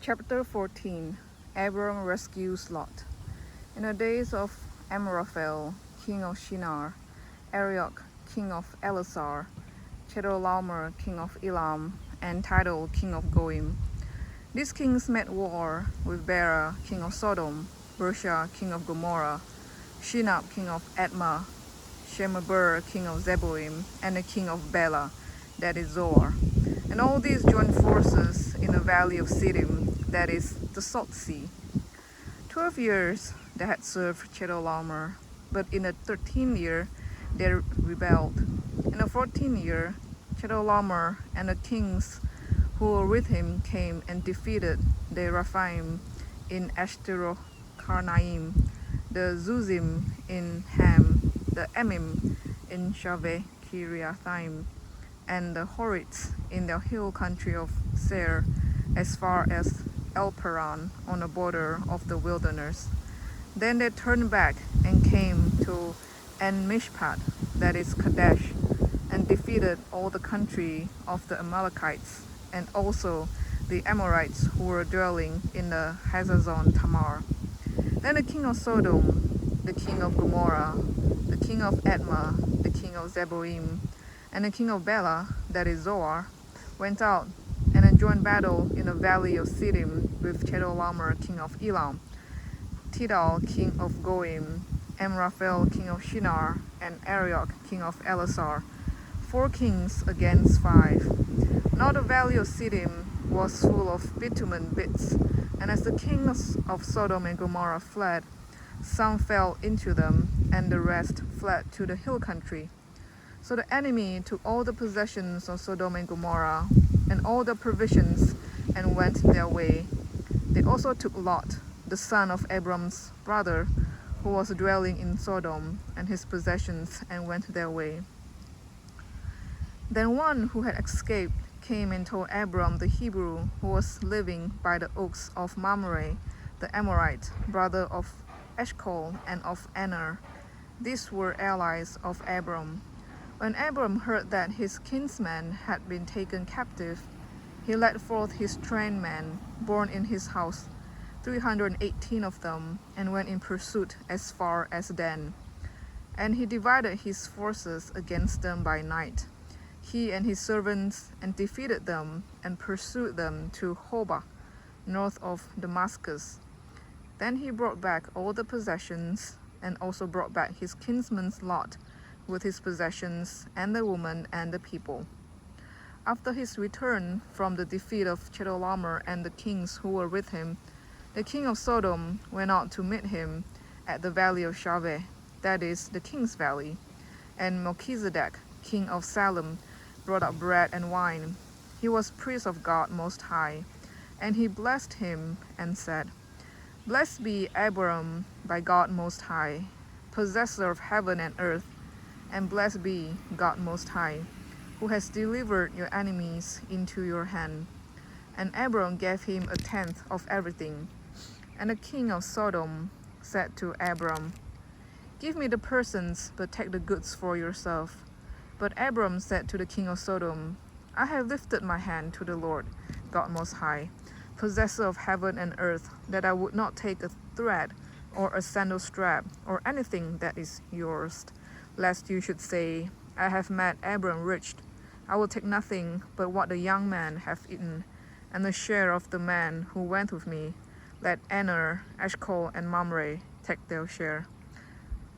Chapter 14. Abram rescues Lot. In the days of Amraphel, king of Shinar, Arioch, king of Elasar, Chedorlaomer, king of Elam, and Tidal, king of Goim. These kings made war with Bera, king of Sodom, Bersha, king of Gomorrah, Shinab, king of Admah, Shemeber, king of Zeboim, and the king of Bela, that is Zoar. And all these joined forces in the valley of Siddim, that is the Salt Sea. 12 years they had served Chedorlaomer, but in the 13th year they rebelled. In the 14th year, Chedorlaomer and the kings who were with him came and defeated the Rephaim in Ashtaroth-Karnaim, the Zuzim in Ham, the Emim in Shaveh Kiriathaim, and the Horites in the hill country of Seir, as far as El-Paran on the border of the wilderness. Then they turned back and came to En-Mishpat, that is Kadesh, and defeated all the country of the Amalekites, and also the Amorites who were dwelling in the Hazazon Tamar. Then the king of Sodom, the king of Gomorrah, the king of Admah, the king of Zeboim, and the king of Bela, that is Zoar, went out and joined battle in the valley of Siddim with Chedorlaomer, king of Elam, Tidal, king of Goim, Amraphel, king of Shinar, and Arioch, king of Elasar, 4 kings against 5. Now the valley of Siddim was full of bitumen bits, and as the kings of Sodom and Gomorrah fled, some fell into them, and the rest fled to the hill country. So the enemy took all the possessions of Sodom and Gomorrah, and all the provisions, and went their way. They also took Lot, the son of Abram's brother, who was dwelling in Sodom, and his possessions, and went their way. Then one who had escaped came and told Abram the Hebrew, who was living by the oaks of Mamre, the Amorite, brother of Eshcol and of Aner. These were allies of Abram. When Abram heard that his kinsman had been taken captive, he led forth his trained men, born in his house, 318 of them, and went in pursuit as far as Dan. And he divided his forces against them by night, he and his servants, and defeated them, and pursued them to Hobah, north of Damascus. Then he brought back all the possessions, and also brought back his kinsman's Lot, with his possessions, and the woman and the people. After his return from the defeat of Chedorlaomer and the kings who were with him, the king of Sodom went out to meet him at the valley of Shaveh, that is the king's valley. And Melchizedek, king of Salem, brought up bread and wine. He was priest of God Most High, and he blessed him and said, "Blessed be Abram by God Most High, possessor of heaven and earth, and blessed be God Most High, who has delivered your enemies into your hand." And Abram gave him 1/10 of everything. And the king of Sodom said to Abram, "Give me the persons, but take the goods for yourself." But Abram said to the king of Sodom, "I have lifted my hand to the Lord, God Most High, possessor of heaven and earth, that I would not take a thread or a sandal strap or anything that is yours, lest you should say, 'I have made Abram rich. I will take nothing but what the young man hath eaten, and the share of the man who went with me. Let Aner, Eshcol, and Mamre take their share."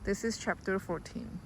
This is chapter 14.